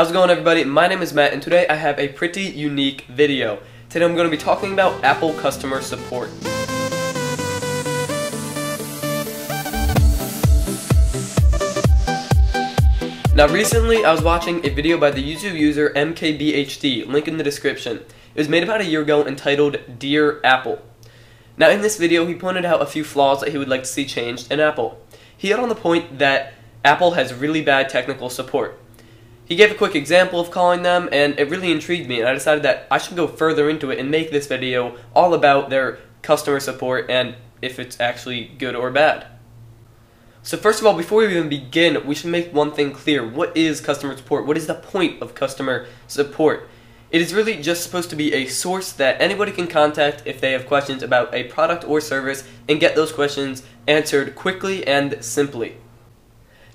How's it going, everybody? My name is Matt, and today I have a pretty unique video. Today I'm going to be talking about Apple customer support. Now recently I was watching a video by the YouTube user MKBHD, link in the description. It was made about a year ago entitled Dear Apple. Now in this video he pointed out a few flaws that he would like to see changed in Apple. He hit on the point that Apple has really bad technical support. He gave a quick example of calling them, and it really intrigued me, and I decided that I should go further into it and make this video all about their customer support and if it's actually good or bad. So first of all, before we even begin, we should make one thing clear. What is customer support? What is the point of customer support? It is really just supposed to be a source that anybody can contact if they have questions about a product or service and get those questions answered quickly and simply.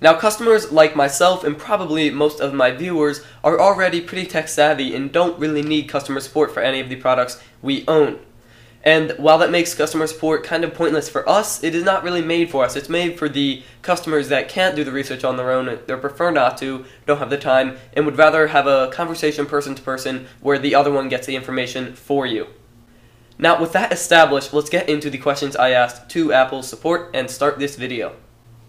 Now, customers like myself and probably most of my viewers are already pretty tech savvy and don't really need customer support for any of the products we own. And while that makes customer support kind of pointless for us, it is not really made for us. It's made for the customers that can't do the research on their own, they prefer not to, don't have the time, and would rather have a conversation person to person where the other one gets the information for you. Now, with that established, let's get into the questions I asked to Apple support and start this video.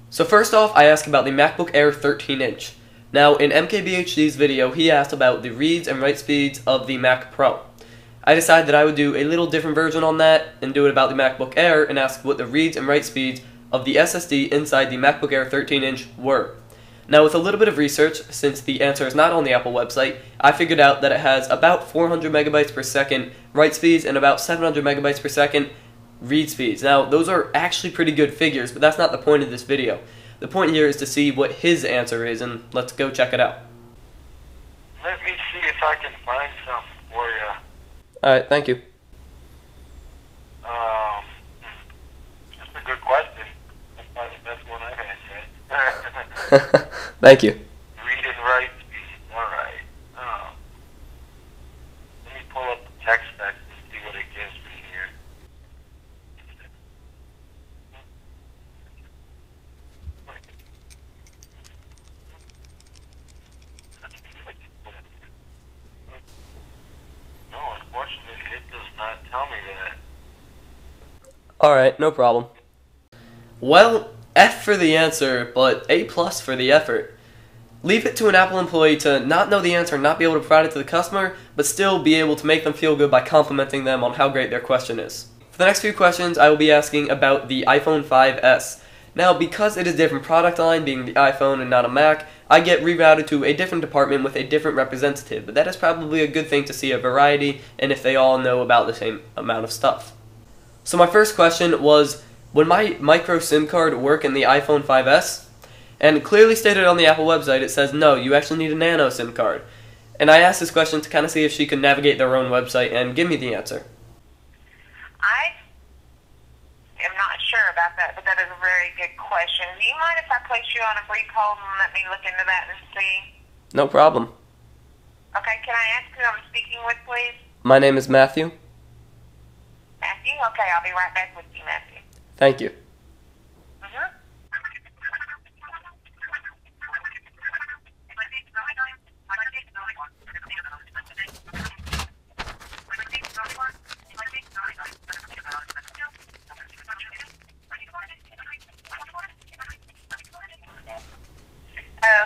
So first off, I asked about the MacBook Air 13-inch. Now, in MKBHD's video, he asked about the reads and write speeds of the Mac Pro. I decided that I would do a little different version on that and do it about the MacBook Air and ask what the reads and write speeds of the SSD inside the MacBook Air 13-inch were. Now, with a little bit of research, since the answer is not on the Apple website, I figured out that it has about 400 megabytes per second write speeds and about 700 megabytes per second read speeds. Now, those are actually pretty good figures, but that's not the point of this video. The point here is to see what his answer is, and let's go check it out. Let me see if I can find some for you. Alright, thank you. That's a good question. That's probably the best one I've had yet. Thank you. Read and write speed. Alright. Let me pull up the text specs and see what it gives me here. No, unfortunately, it does not tell me that. Alright, no problem. Well, F for the answer, but A+ for the effort. Leave it to an Apple employee to not know the answer and not be able to provide it to the customer, but still be able to make them feel good by complimenting them on how great their question is. For the next few questions, I will be asking about the iPhone 5S. Now, because it is a different product line, being the iPhone and not a Mac, I get rerouted to a different department with a different representative, but that is probably a good thing to see a variety, and if they all know about the same amount of stuff. So my first question was, would my micro SIM card work in the iPhone 5S? And clearly stated on the Apple website, it says no, you actually need a Nano SIM card. And I asked this question to kind of see if she could navigate their own website and give me the answer. I am not sure about that, but that is a very good question. Do you mind if I place you on a brief hold and let me look into that and see? No problem. Okay, can I ask who I'm speaking with, please? My name is Matthew. Matthew? Okay, I'll be right back with you, Matthew. Thank you.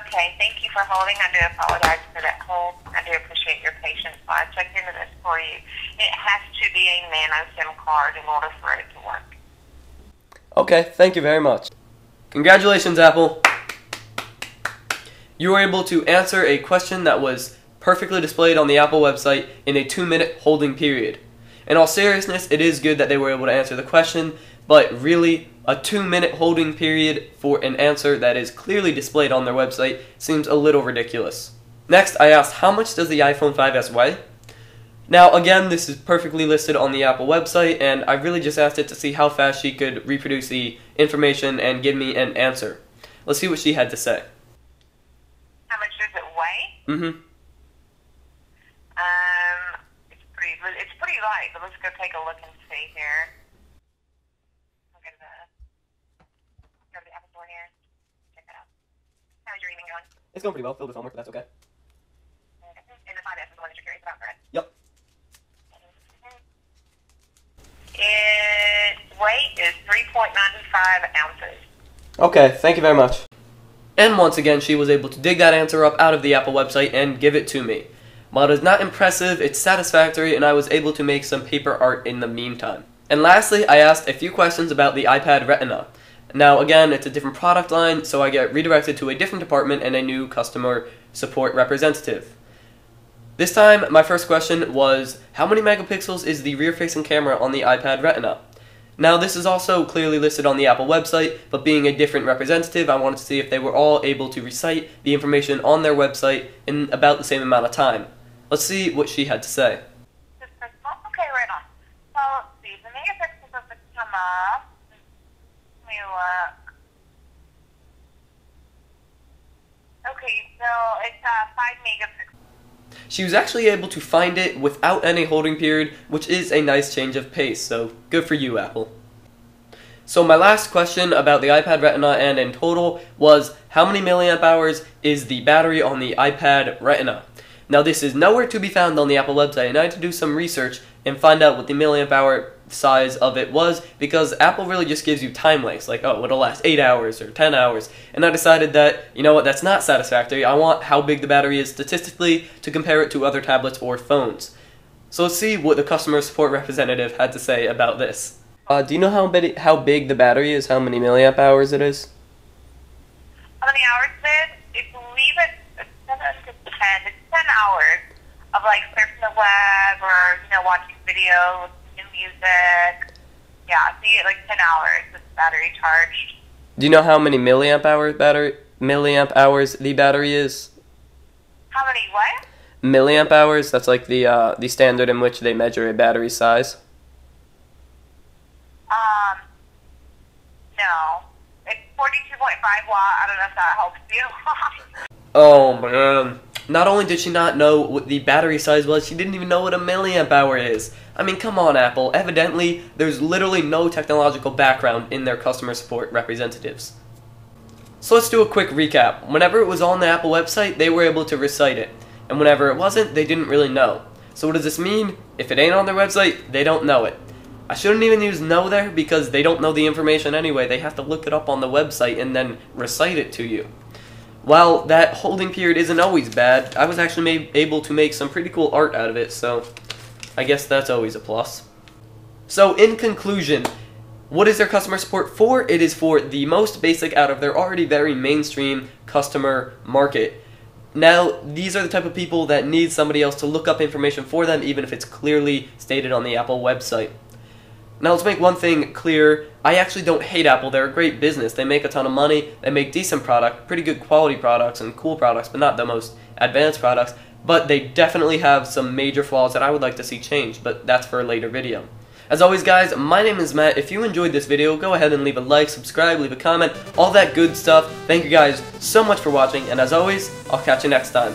Okay, thank you for holding. I do apologize for that hold. I do appreciate your patience. I checked into this for you. It has to be a Nano SIM card in order for it to work. Okay, thank you very much. Congratulations, Apple. You were able to answer a question that was perfectly displayed on the Apple website in a 2-minute holding period. In all seriousness, it is good that they were able to answer the question, but really, a 2-minute holding period for an answer that is clearly displayed on their website seems a little ridiculous. Next, I asked, how much does the iPhone 5S weigh? Now, again, this is perfectly listed on the Apple website, and I really just asked it to see how fast she could reproduce the information and give me an answer. Let's see what she had to say. How much does it weigh? It's pretty light, but let's go take a look and see here. Look at go to the Apple Store here. Check it out. How's your evening going? It's going pretty well. Filled with homework, but that's okay. weight is 3.95 ounces. Okay, thank you very much. And once again, she was able to dig that answer up out of the Apple website and give it to me. While it is not impressive, it's satisfactory, and I was able to make some paper art in the meantime. And lastly, I asked a few questions about the iPad Retina. Now again, it's a different product line, so I get redirected to a different department and a new customer support representative. This time, my first question was, how many megapixels is the rear-facing camera on the iPad Retina? Now this is also clearly listed on the Apple website, but being a different representative, I wanted to see if they were all able to recite the information on their website in about the same amount of time. Let's see what she had to say. Okay, right on. So let's see, the megapixels of the camera. Let me look. Okay, so it's 5 megapixels. She was actually able to find it without any holding period, which is a nice change of pace, so good for you, Apple. So my last question about the iPad Retina and in total was, how many milliamp hours is the battery on the iPad Retina? Now this is nowhere to be found on the Apple website, and I had to do some research and find out what the milliamp hour size of it was, because Apple really just gives you time lengths, like, oh, it'll last 8 hours or 10 hours, and I decided that, you know what, that's not satisfactory. I want how big the battery is statistically to compare it to other tablets or phones. So let's see what the customer support representative had to say about this. Do you know how big the battery is, how many milliamp hours it is? How many hours it is? I believe it's 7 to 10. It's 10 hours of like surfing the web or, you know, watching videos, listening to music. Yeah, so you get like 10 hours with the battery charged. Do you know how many milliamp hours the battery is? How many what? Milliamp hours, that's like the standard in which they measure a battery size. No. It's 42.5 watt. I don't know if that helps you. Oh man. Not only did she not know what the battery size was, she didn't even know what a milliamp hour is. I mean, come on, Apple. Evidently, there's literally no technological background in their customer support representatives. So let's do a quick recap. Whenever it was on the Apple website, they were able to recite it. And whenever it wasn't, they didn't really know. So what does this mean? If it ain't on their website, they don't know it. I shouldn't even use know there, because they don't know the information anyway. They have to look it up on the website and then recite it to you. While that holding period isn't always bad, I was actually able to make some pretty cool art out of it, so I guess that's always a plus. So in conclusion, what is their customer support for? It is for the most basic out of their already very mainstream customer market. Now, these are the type of people that need somebody else to look up information for them, even if it's clearly stated on the Apple website. Now let's make one thing clear. I actually don't hate Apple. They're a great business. They make a ton of money. They make decent product, pretty good quality products and cool products, but not the most advanced products. But they definitely have some major flaws that I would like to see changed, but that's for a later video. As always, guys, my name is Matt. If you enjoyed this video, go ahead and leave a like, subscribe, leave a comment, all that good stuff. Thank you guys so much for watching, and as always, I'll catch you next time.